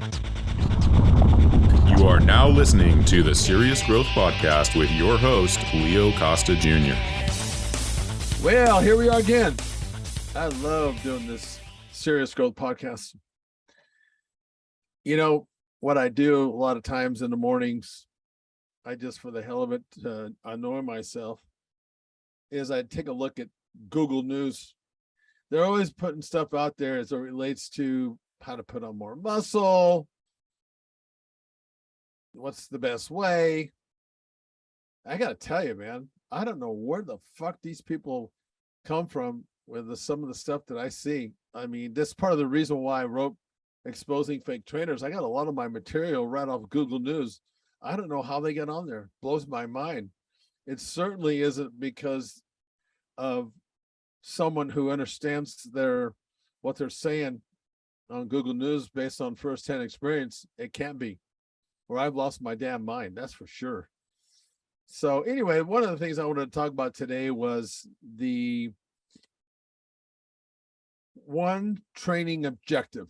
You are now listening to the Serious Growth Podcast with your host, Leo Costa Jr. Well, here we are again. I love doing this Serious Growth Podcast. You know, what I do a lot of times in the mornings, I just, for the hell of it, to annoy myself, is I take a look at Google News. They're always putting stuff out there as it relates to how to put on more muscle, what's the best way. I got to tell you, man, I don't know where the fuck these people come from with some of the stuff that I see. I mean, that's part of the reason why I wrote Exposing Fake Trainers. I got a lot of my material right off Google News. I don't know how they get on there. Blows my mind. It certainly isn't because of someone who understands what they're saying on Google News based on firsthand experience. It can't be, or I've lost my damn mind. That's for sure. So anyway, one of the things I wanted to talk about today was the one training objective.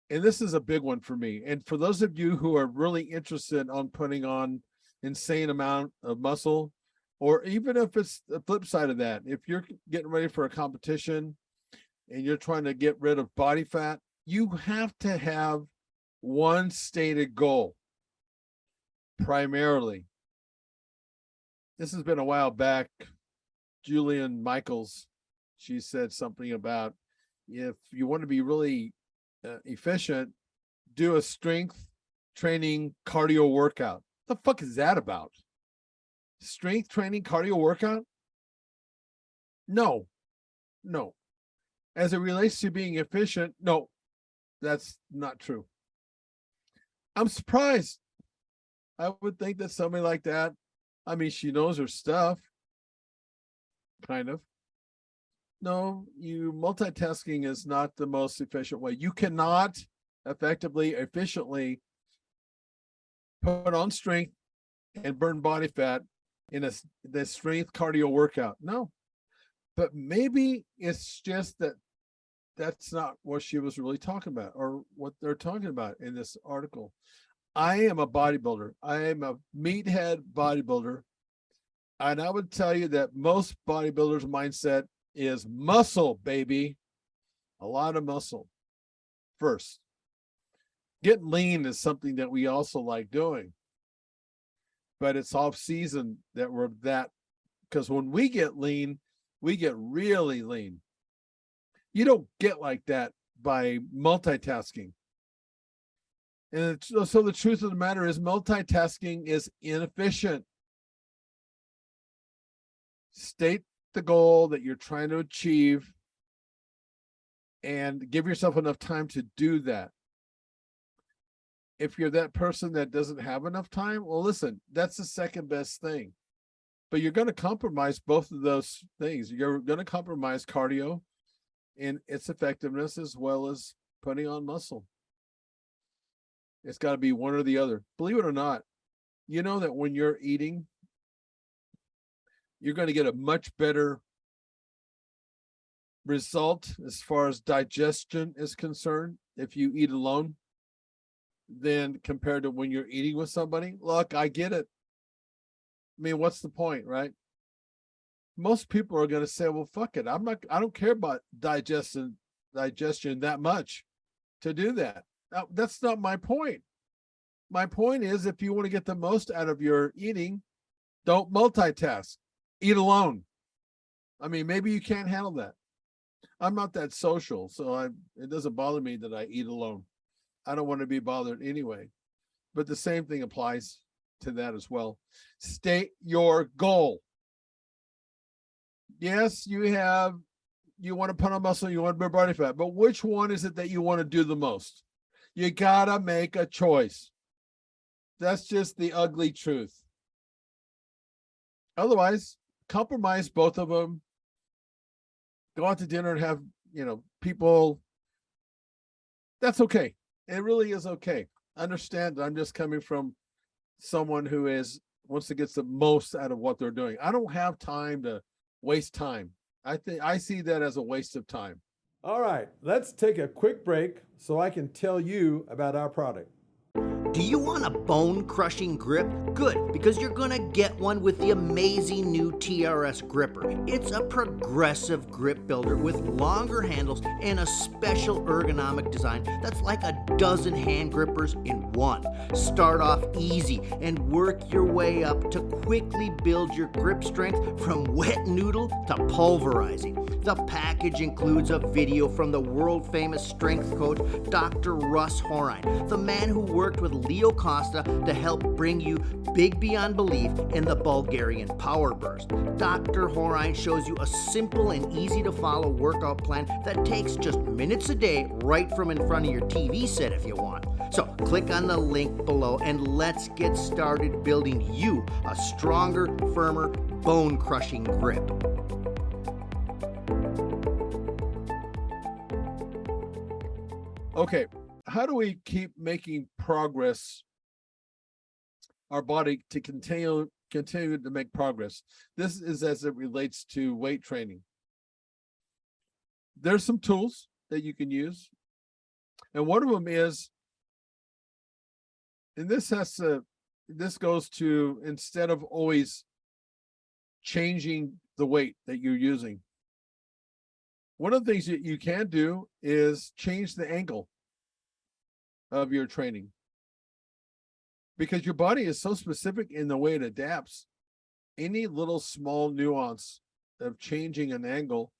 And this is a big one for me. And for those of you who are really interested on putting on insane amount of muscle, or even if it's the flip side of that, if you're getting ready for a competition and you're trying to get rid of body fat, you have to have one stated goal primarily. This has been a while back. Julian Michaels, she said something about, if you want to be really efficient, do a strength training cardio workout. What the fuck is that about? Strength training cardio workout? No. As it relates to being efficient, no, that's not true. I'm surprised. I would think that somebody like that, I mean, she knows her stuff, kind of. No, multitasking is not the most efficient way. You cannot effectively, efficiently put on strength and burn body fat in the strength cardio workout. No, but maybe it's just that that's not what she was really talking about, or what they're talking about in this article. I am a bodybuilder. I am a meathead bodybuilder. And I would tell you that most bodybuilders' mindset is muscle, baby. A lot of muscle first. Getting lean is something that we also like doing. But it's off season that we're that, because when we get lean, we get really lean. You don't get like that by multitasking. And so the truth of the matter is, multitasking is inefficient. State the goal that you're trying to achieve and give yourself enough time to do that. If you're that person that doesn't have enough time, well, listen, that's the second best thing. But you're going to compromise both of those things. You're going to compromise cardio in its effectiveness as well as putting on muscle. It's got to be one or the other. Believe it or not, you know that when you're eating, you're going to get a much better result as far as digestion is concerned if you eat alone than compared to when you're eating with somebody. Look, I get it. I mean, what's the point, right? Most people are going to say, well, fuck it. I don't care about digestion that much to do that. Now, that's not my point. My point is, if you want to get the most out of your eating, don't multitask. Eat alone. I mean, maybe you can't handle that. I'm not that social, so it doesn't bother me that I eat alone. I don't want to be bothered anyway. But the same thing applies to that as well. State your goal. Yes, you want to put on muscle, you want to burn body fat, but which one is it that you want to do the most? You gotta make a choice. That's just the ugly truth. Otherwise, compromise both of them. Go out to dinner and have, people. That's okay. It really is okay. Understand that I'm just coming from someone who wants to get the most out of what they're doing. I don't have time to waste time. I see that as a waste of time. All right, let's take a quick break so I can tell you about our product. Do you want a bone-crushing grip? Good, because you're gonna get one with the amazing new TRS gripper. It's a progressive grip builder with longer handles and a special ergonomic design that's like a dozen hand grippers in one. Start off easy and work your way up to quickly build your grip strength from wet noodle to pulverizing. The package includes a video from the world-famous strength coach, Dr. Russ Horine, the man who worked with Leo Costa to help bring you big beyond belief in the Bulgarian power burst. Dr. Horine shows you a simple and easy to follow workout plan that takes just minutes a day right from in front of your TV set if you want. So click on the link below and let's get started building you a stronger, firmer, bone-crushing grip. Okay, how do we keep making progress, our body to continue to make progress? This is as it relates to weight training. There's some tools that you can use, and one of them is, and this goes to, instead of always changing the weight that you're using, one of the things that you can do is change the angle of your training, because your body is so specific in the way it adapts. Any little small nuance of changing an angle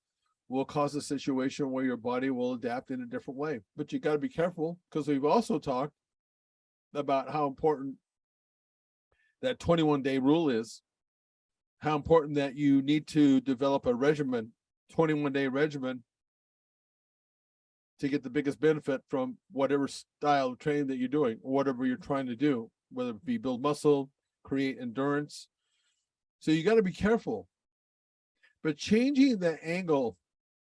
will cause a situation where your body will adapt in a different way. But you got to be careful, because we've also talked about how important that 21-day rule is, how important that you need to develop a regimen, 21-day regimen, to get the biggest benefit from whatever style of training that you're doing, or whatever you're trying to do, whether it be build muscle, create endurance. So you got to be careful. But changing the angle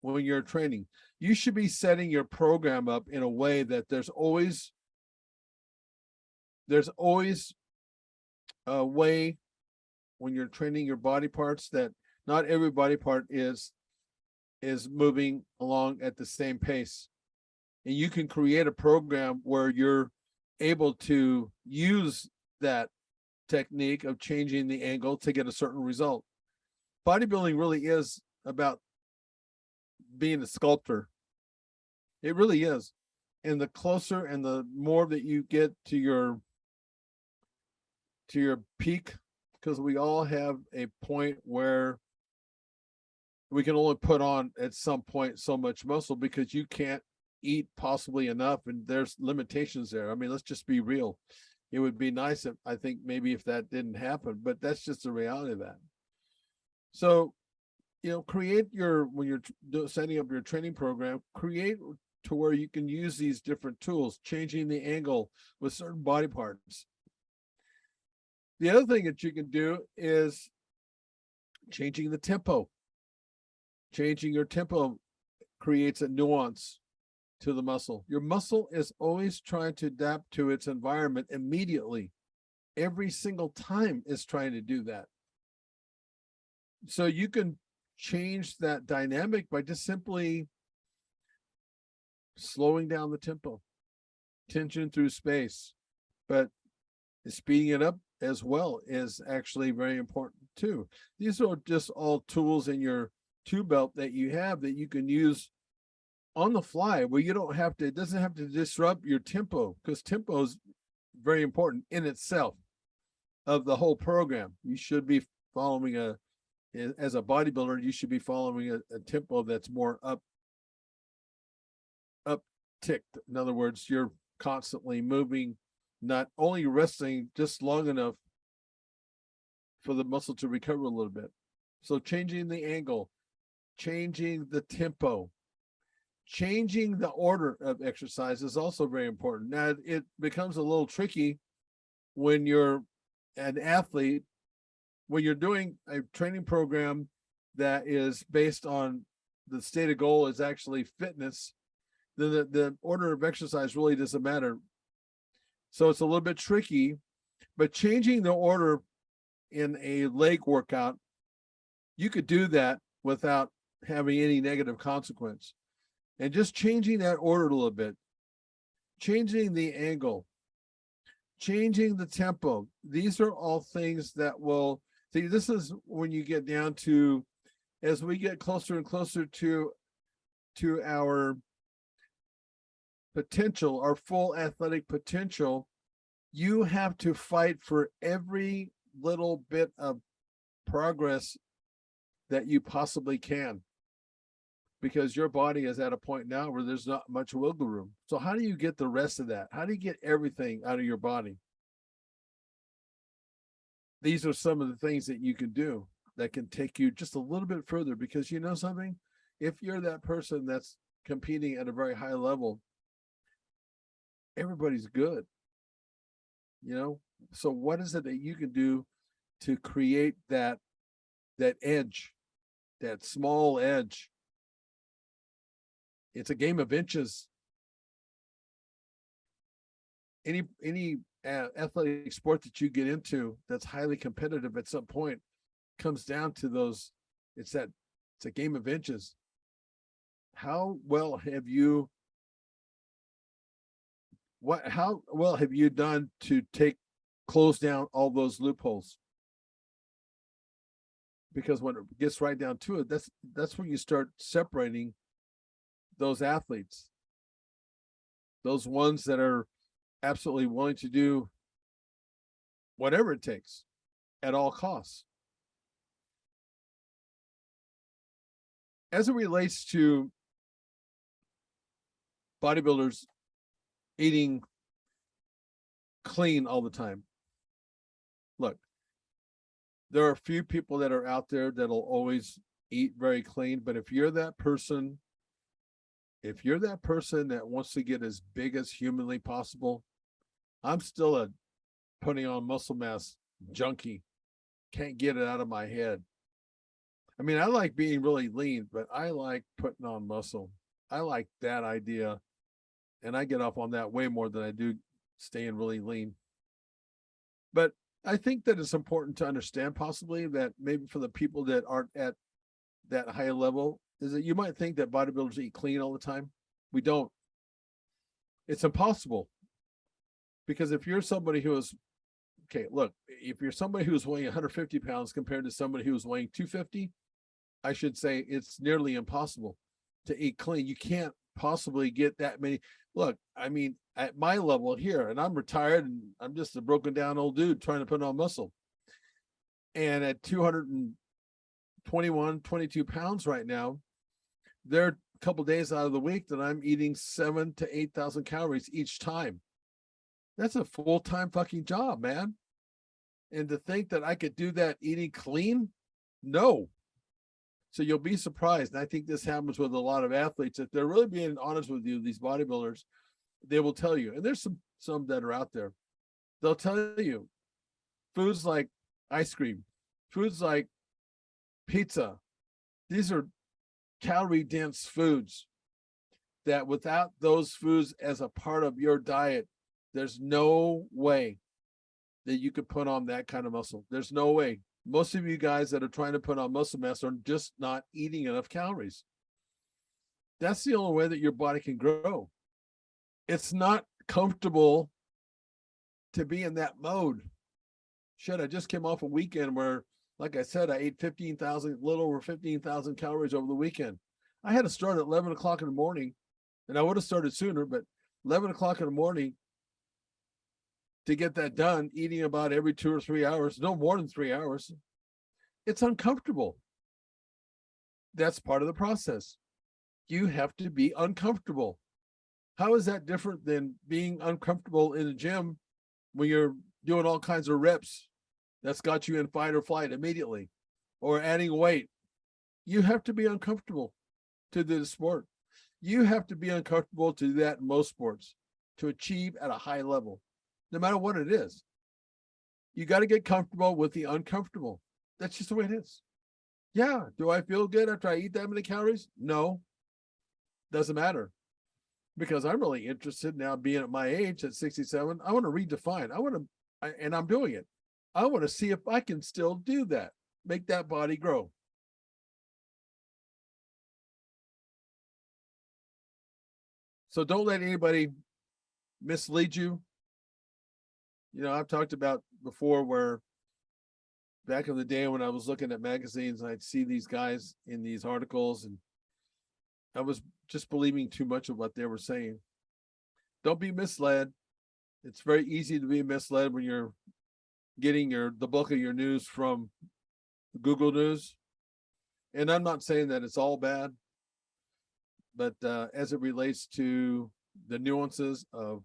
when you're training, you should be setting your program up in a way that there's always a way when you're training your body parts that not every body part is moving along at the same pace. And you can create a program where you're able to use that technique of changing the angle to get a certain result. Bodybuilding really is about being a sculptor. It really is. And the closer and the more that you get to your peak, because we all have a point where we can only put on at some point so much muscle, because you can't eat possibly enough, and there's limitations there. I mean, let's just be real. It would be nice if, I think maybe if that didn't happen, but that's just the reality of that. So, create when you're setting up your training program, create to where you can use these different tools, changing the angle with certain body parts. The other thing that you can do is changing the tempo. Changing your tempo creates a nuance to the muscle. Your muscle is always trying to adapt to its environment immediately. Every single time is trying to do that. So you can change that dynamic by just simply slowing down the tempo, tension through space, but speeding it up as well is actually very important too. These are just all tools in your tool belt that you have that you can use on the fly, where you don't have to, it doesn't have to disrupt your tempo, because tempo is very important in itself of the whole program. You should be following as a bodybuilder, you should be following a tempo that's more up-ticked. In other words, you're constantly moving, not only resting just long enough for the muscle to recover a little bit. So changing the angle, changing the tempo, changing the order of exercise is also very important. Now, it becomes a little tricky when you're an athlete, when you're doing a training program that is based on the stated goal is actually fitness, then the order of exercise really doesn't matter. So it's a little bit tricky, but changing the order in a leg workout, you could do that without having any negative consequence. And just changing that order a little bit, changing the angle, changing the tempo. These are all things that will, see, this is when you get down to, as we get closer and closer to our potential, our full athletic potential, you have to fight for every little bit of progress that you possibly can, because your body is at a point now where there's not much wiggle room. So how do you get the rest of that? How do you get everything out of your body? These are some of the things that you can do that can take you just a little bit further, because you know something? If you're that person that's competing at a very high level, everybody's good, you know? So what is it that you can do to create that edge, that small edge? It's a game of inches. Any athletic sport that you get into that's highly competitive at some point comes down to those. It's a game of inches. How well have you done to close down all those loopholes? Because when it gets right down to it, that's when you start separating those athletes, those ones that are absolutely willing to do whatever it takes at all costs. As it relates to bodybuilders eating clean all the time, look, there are a few people that are out there that'll always eat very clean, but if you're that person that wants to get as big as humanly possible, I'm still a putting on muscle mass junkie. Can't get it out of my head. I mean, I like being really lean, but I like putting on muscle. I like that idea. And I get off on that way more than I do staying really lean. But I think that it's important to understand possibly that maybe for the people that aren't at that high level, is that you might think that bodybuilders eat clean all the time. We don't. It's impossible. Because if you're somebody who is, okay, look, if you're somebody who's weighing 150 pounds compared to somebody who's weighing 250, I should say it's nearly impossible to eat clean. You can't possibly get that many. Look, I mean, at my level here, and I'm retired and I'm just a broken down old dude trying to put on muscle. And at 221, 22 pounds right now, there are a couple days out of the week that I'm eating 7,000 to 8,000 calories each time. That's a full-time fucking job, man. And to think that I could do that eating clean, no. So you'll be surprised. And I think this happens with a lot of athletes. If they're really being honest with you, these bodybuilders, they will tell you, and there's some that are out there, they'll tell you foods like ice cream, foods like pizza, these are calorie dense foods that without those foods as a part of your diet, there's no way that you could put on that kind of muscle. There's no way. Most of you guys that are trying to put on muscle mass are just not eating enough calories. That's the only way that your body can grow. It's not comfortable to be in that mode. Shit, I just came off a weekend where, like I said, I ate 15,000, a little over 15,000 calories over the weekend. I had to start at 11 o'clock in the morning, and I would have started sooner, but 11 o'clock in the morning to get that done, eating about every 2 or 3 hours, no more than 3 hours. It's uncomfortable. That's part of the process. You have to be uncomfortable. How is that different than being uncomfortable in the gym when you're doing all kinds of reps that's got you in fight or flight immediately, or adding weight? You have to be uncomfortable to do the sport. You have to be uncomfortable to do that in most sports to achieve at a high level, no matter what it is. You got to get comfortable with the uncomfortable. That's just the way it is. Yeah. Do I feel good after I eat that many calories? No. Doesn't matter. Because I'm really interested now, being at my age at 67, I want to redefine. And I'm doing it. I want to see if I can still do that, make that body grow. So don't let anybody mislead you. You know, I've talked about before where back in the day when I was looking at magazines, I'd see these guys in these articles and I was just believing too much of what they were saying. Don't be misled. It's very easy to be misled when you're getting the bulk of your news from Google News. And I'm not saying that it's all bad, but as it relates to the nuances of,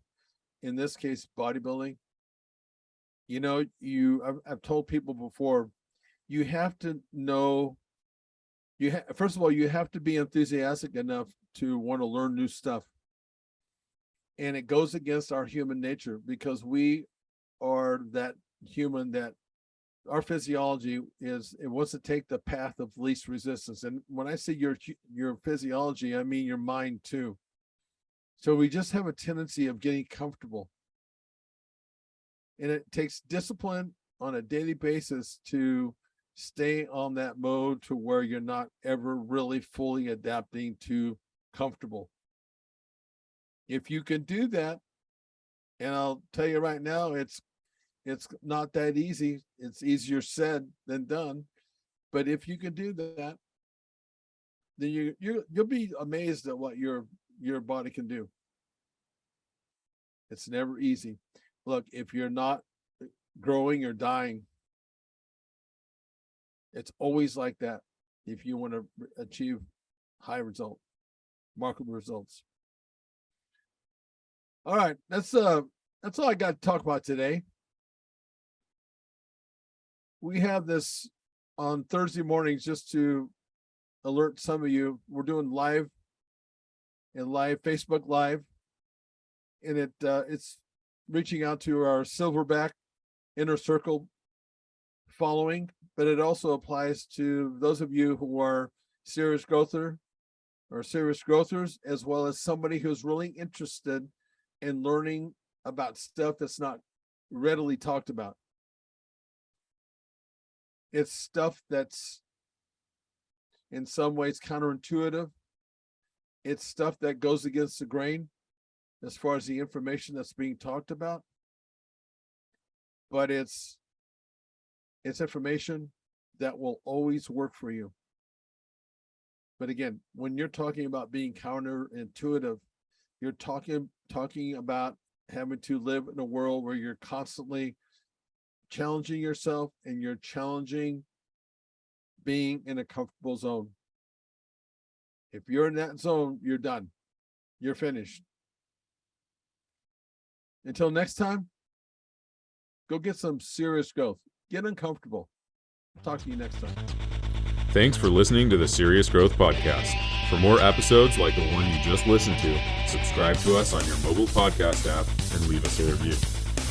in this case, bodybuilding, you know, I've told people before, you have to know, first of all, you have to be enthusiastic enough to want to learn new stuff. And it goes against our human nature because we are that human that our physiology is, it wants to take the path of least resistance. And when I say your physiology, I mean your mind too. So we just have a tendency of getting comfortable. And it takes discipline on a daily basis to stay on that mode to where you're not ever really fully adapting to comfortable. If you can do that, and I'll tell you right now, it's not that easy. It's easier said than done. But if you can do that, then you'll be amazed at what your body can do. It's never easy. Look, if you're not growing or dying, it's always like that. If you want to achieve high result, remarkable results. All right, that's all I got to talk about today. We have this on Thursday mornings just to alert some of you. We're doing live Facebook Live, and it's reaching out to our silverback inner circle following, but it also applies to those of you who are serious growthers, as well as somebody who's really interested in learning about stuff that's not readily talked about. It's stuff that's in some ways counterintuitive. It's stuff that goes against the grain as far as the information that's being talked about. But it's information that will always work for you. But again, when you're talking about being counterintuitive, you're talking about having to live in a world where you're constantly challenging yourself and you're challenging being in a comfortable zone. If you're in that zone, you're done. You're finished. Until next time, go get some serious growth. Get uncomfortable. Talk to you next time. Thanks for listening to the Serious Growth Podcast. For more episodes like the one you just listened to, subscribe to us on your mobile podcast app and leave us a review.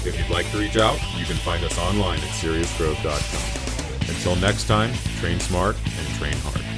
If you'd like to reach out, you can find us online at seriousgrowth.com. Until next time, train smart and train hard.